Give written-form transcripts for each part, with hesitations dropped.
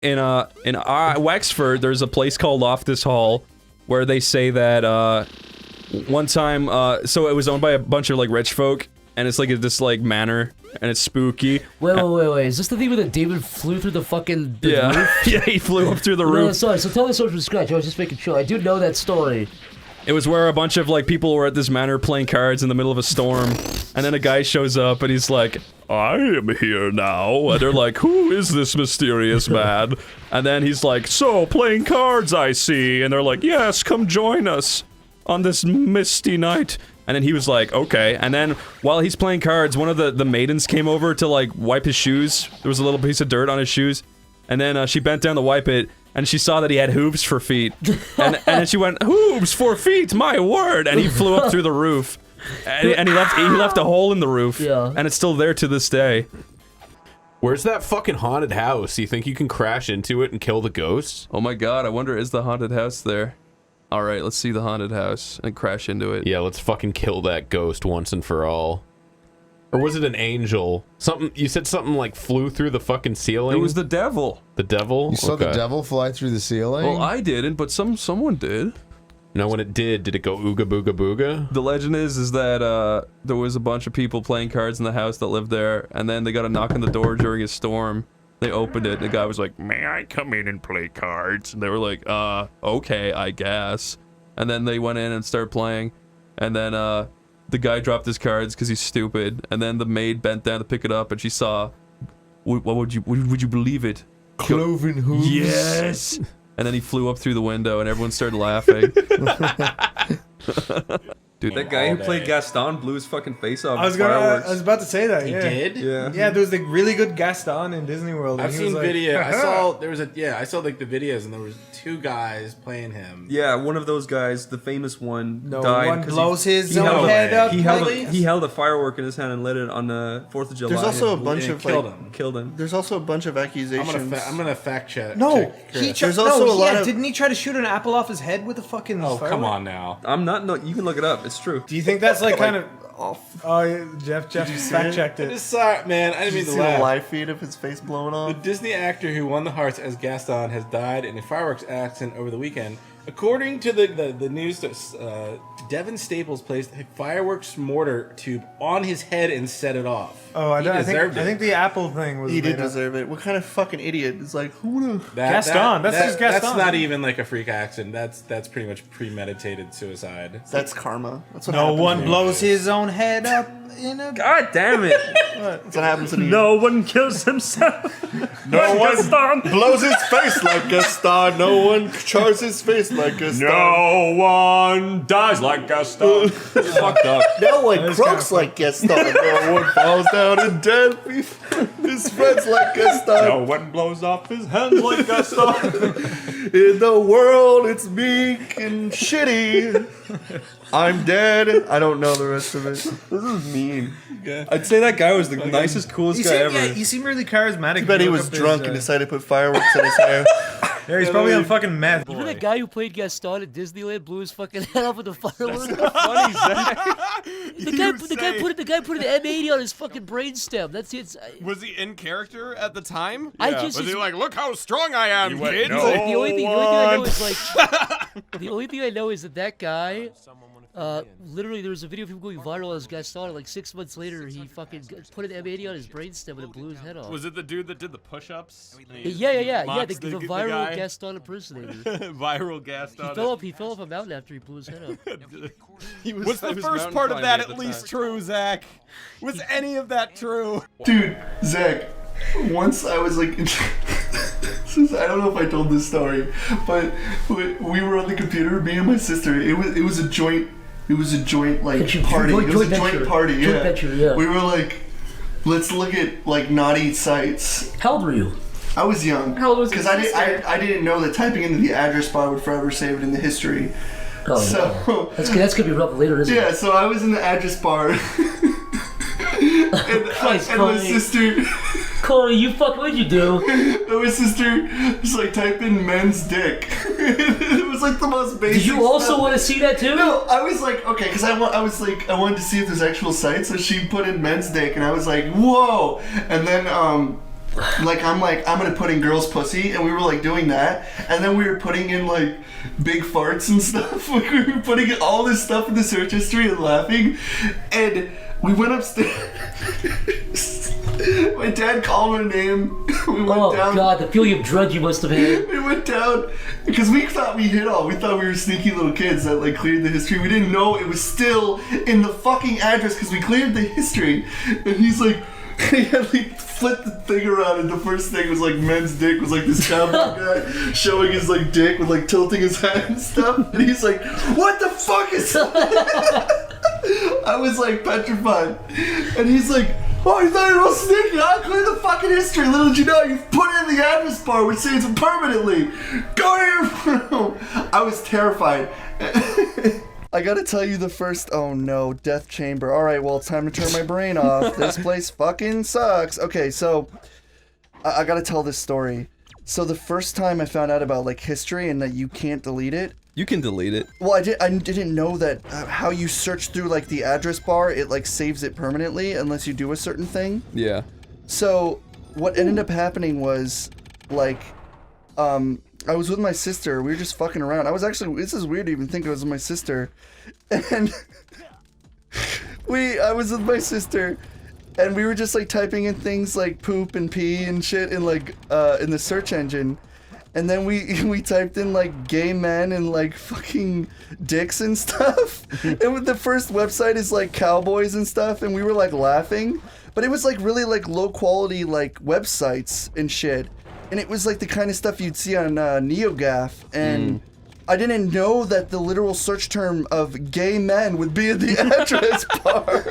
in Wexford, there's a place called Off This Hall, where they say that one time, so it was owned by a bunch of like rich folk, and it's like this like manor, and it's spooky. Wait, is this the thing where David flew through the fucking roof? Yeah, he flew up through the roof. No, sorry, so tell the story from scratch, I was just making sure. I do know that story. It was where a bunch of like people were at this manor playing cards in the middle of a storm, and then a guy shows up and he's like, I am here now, and they're like, who is this mysterious man? And then he's like, so, playing cards I see, and they're like, yes, come join us on this misty night. And then he was like, okay, and then while he's playing cards, one of the maidens came over to like wipe his shoes. There was a little piece of dirt on his shoes, and then she bent down to wipe it, and she saw that he had hooves for feet, and then she went, hooves for feet, my word, and he flew up through the roof. And he left a hole in the roof, and it's still there to this day. Where's that fucking haunted house? You think you can crash into it and kill the ghosts? Oh my god, I wonder, is the haunted house there? Alright, let's see the haunted house and crash into it. Yeah, let's fucking kill that ghost once and for all. Or was it an angel? Something, you said something like flew through the fucking ceiling? It was the devil. The devil? You saw the devil fly through the ceiling? Well, I didn't, but someone did. No, when it did it go ooga booga booga? The legend is that there was a bunch of people playing cards in the house that lived there, and then they got a knock on the door during a storm. They opened it, and the guy was like, may I come in and play cards? And they were like, okay, I guess. And then they went in and started playing, and then the guy dropped his cards because he's stupid, and then the maid bent down to pick it up, and she saw, what would you believe it? Cloven hooves. Yes! And then he flew up through the window, and everyone started laughing. Dude, that guy who played Gaston blew his fucking face off. I was about to say that. He yeah. did? Yeah. Yeah, there was like really good Gaston in Disney World. I've seen video. I saw like the videos, and there was 2 guys playing him. Yeah, one of those guys, the famous one, No died. one blows his he own held head up. He held a firework in his hand and lit it on the 4th of July. There's also a bunch of killed him. There's also a bunch of accusations. I'm gonna fact check. No, There's also a lot of. Didn't he try to shoot an apple off his head with a fucking? Oh, firework? come on now. I'm not. No, you can look it up. It's true. Do you think that's like kind of off? Oh, yeah, Jeff fact checked I it. just saw it, man. I didn't mean Did to you see the laugh. live feed of his face blowing The off? Disney actor who won the hearts as Gaston has died in a fireworks accident over the weekend. According to the news, Devin Staples placed a fireworks mortar tube on his head and set it off. Oh, I deserved it. think the apple thing was. He did made up. deserve it. What kind of fucking idiot is like, who would've? Gaston. That's just Gaston. That's not even like a freak accident. That's pretty much premeditated suicide. That's karma. That's what No happens one when- blows his own head up in a. God damn it! That's what happens when you. No one kills himself. No one blows his face like Gaston. No one chars his face like Gaston. No one dies like Gaston. It's fucked up. No one croaks like Gaston. No one falls down and dead. His friends like Gaston. No one blows off his hands like Gaston. In the world, it's meek and shitty. I'm dead. I don't know the rest of it. This is mean. I'd say that guy was the nicest, coolest guy ever. Yeah, he seemed really charismatic. I bet he was drunk and decided to put fireworks in his hair. Yeah, he's probably on fucking meth. Even that guy who played Gaston at Disneyland blew his fucking head off with a firework. Funny, Zach. The guy put an M80 on his fucking brainstem. That's it. Was he in character at the time? Was he like, look how strong I am, kids? The only thing I know is like the only thing I know is that guy. Literally, there was a video of him going viral as Gaston. And like 6 months later, he fucking put an M80 on his brainstem and it blew his head off. Was it the dude that did the push-ups? Yeah. The viral guy? Gaston impersonator. Viral Gaston. He fell off a mountain after he blew his head up. Was the first part of that at least true, Zach? Was any of that true? Dude, Zach, once I was like, I don't know if I told this story, but we were on the computer, me and my sister. It was a joint like party. It was a joint party. Yeah. Joint venture, yeah. We were like, let's look at like naughty sites. How old were you? I was young. How old was Because I didn't know that typing into the address bar would forever save it in the history. Oh, so that's gonna be rough later, isn't it? yeah, so I was in the address bar, and my sister. Corey, you what'd you do? And my sister was like, type in men's dick. It was like the most basic. Did you also want to see that too? No, I was like, okay, because I wanted to see if there's actual sites. So she put in men's dick, and I was like, whoa. And then like I'm gonna put in girls' pussy, and we were like doing that, and then we were putting in like big farts and stuff. We were putting all this stuff in the search history and laughing, and we went upstairs. My dad called her name. We went down. Oh god, the feeling of dread you must have had. We went down because we thought we hid all. We thought we were sneaky little kids that like cleared the history. We didn't know it was still in the fucking address because we cleared the history. And he's like, he had like flipped the thing around, and the first thing was like men's dick was like this cowboy guy showing his like dick with like tilting his head and stuff. And he's like, what the fuck is that? I was like petrified. And he's like, oh, you thought you were all sneaky? I'll clear the fucking history. Little did you know, you've put in the address bar which saves it permanently. Go to your room. I was terrified. I gotta tell you the first, oh no, death chamber. Alright, well, it's time to turn my brain off. This place fucking sucks. Okay, so, I gotta tell this story. So the first time I found out about, like, history and that you can't delete it. You can delete it. Well, I didn't know that how you search through, like, the address bar, it, like, saves it permanently unless you do a certain thing. Yeah. So, what ended up happening was, like, I was with my sister. We were just fucking around. I was actually, this is weird to even think I was with my sister. And I was with my sister, and we were just like typing in things like poop and pee and shit in like, in the search engine. And then we typed in like gay men and like fucking dicks and stuff. And the first website is like cowboys and stuff, and we were like laughing. But it was like really like low quality like websites and shit. And it was like the kind of stuff you'd see on NeoGAF, and I didn't know that the literal search term of gay men would be in the address bar.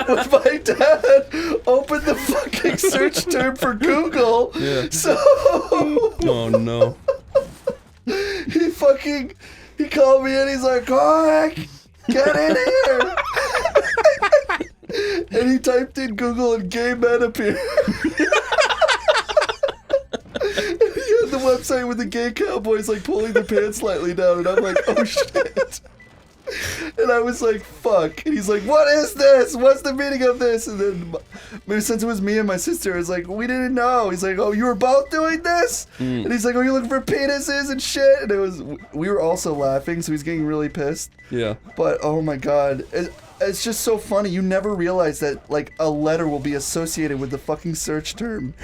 When my dad opened the fucking search term for Google, so... Oh no. He called me and he's like, Cork, get in here! And he typed in Google and gay men appeared. He had the website with the gay cowboys like pulling their pants slightly down, and I'm like, oh shit. And I was like, fuck. And he's like, what is this? What's the meaning of this? And then, since it was me and my sister, I was like, we didn't know. He's like, oh, you were both doing this? And he's like, oh, you're looking for penises and shit? And we were also laughing, so he's getting really pissed. Yeah. But, oh my god. It's just so funny. You never realize that, like, a letter will be associated with the fucking search term.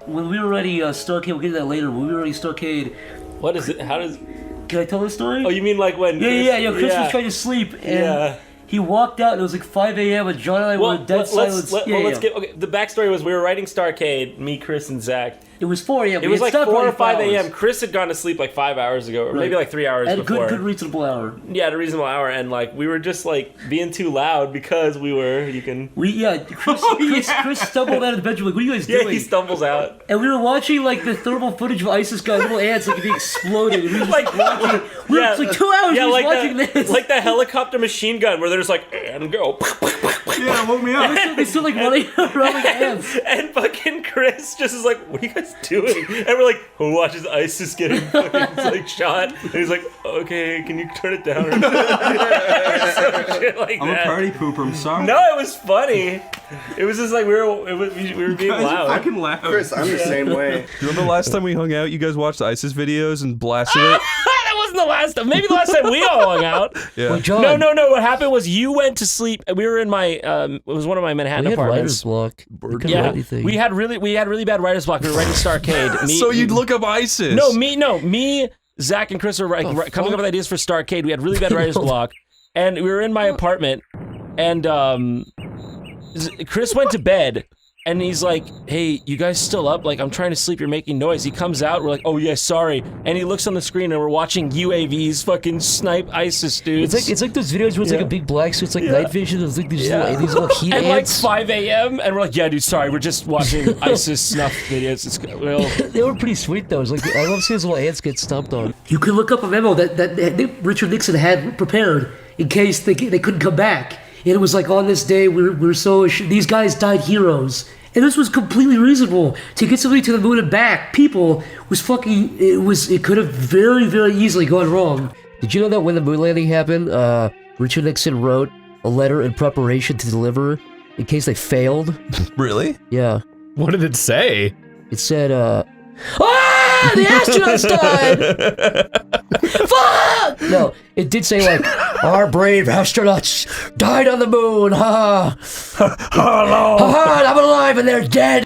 When we were ready Starcade, we'll get to that later. When we were ready Starcade... What is it? How does... Can I tell the story? Oh, you mean like when... Chris was trying to sleep, and he walked out, and it was like 5 a.m., and John and I were in dead silence. Let's get... Okay, the backstory was we were writing Starcade, me, Chris, and Zach. It was 4 a.m. It was like 4 or 5 a.m. Chris had gone to sleep like 5 hours ago, or maybe like 3 hours before. At a good reasonable hour. Yeah, at a reasonable hour, and like we were just like being too loud because we were. Chris stumbled out of the bedroom. Like, what are you guys doing? Yeah, he stumbles out, and we were watching like the thermal footage of ISIS guys, little ants like being exploded. And we were just watching. We were like 2 hours watching this. Like the helicopter machine gun where they're just like and go. Yeah, woke me up. They still like running around like ants. And fucking Chris just is like, what are you guys doing? And we're like, who watches ISIS getting fucking like shot? And he's like, okay, can you turn it down? Or some shit like I'm a party pooper. I'm sorry. No, it was funny. It was just like we were being loud. Fucking loud. Chris, I'm the same way. Do you remember last time we hung out? You guys watched the ISIS videos and blasted it. That wasn't the last time. Maybe the last time we all hung out. Yeah. Well, John, No. What happened was you went to sleep. We were in my. It was one of my Manhattan apartments. Writer's block. Yeah, we had really bad writer's block. We were writing Starcade. So you'd look up ISIS. Me, Zach, and Chris were coming up with ideas for Starcade. We had really bad writer's block, and we were in my apartment, and Chris went to bed. And he's like, hey, you guys still up? Like, I'm trying to sleep, you're making noise. He comes out, we're like, oh yeah, sorry. And he looks on the screen and we're watching UAVs fucking snipe ISIS dudes. It's like those videos where it's like a big black suit, it's like night vision, there's like these little heat and ants. Like 5 a.m. and we're like, yeah dude, sorry, we're just watching ISIS snuff videos. They were pretty sweet though. It's like, I love seeing those little ants get stomped on. You could look up a memo that Richard Nixon had prepared in case they couldn't come back. And it was like, on this day, these guys died heroes. And this was completely reasonable. To get somebody to the moon and back, it could have very, very easily gone wrong. Did you know that when the moon landing happened, Richard Nixon wrote a letter in preparation to deliver in case they failed? Really? Yeah. What did it say? It said, ah, the astronauts died! Fuck! No, it did say, like, our brave astronauts died on the moon, ha ha. Ha ha, I'm alive and they're dead!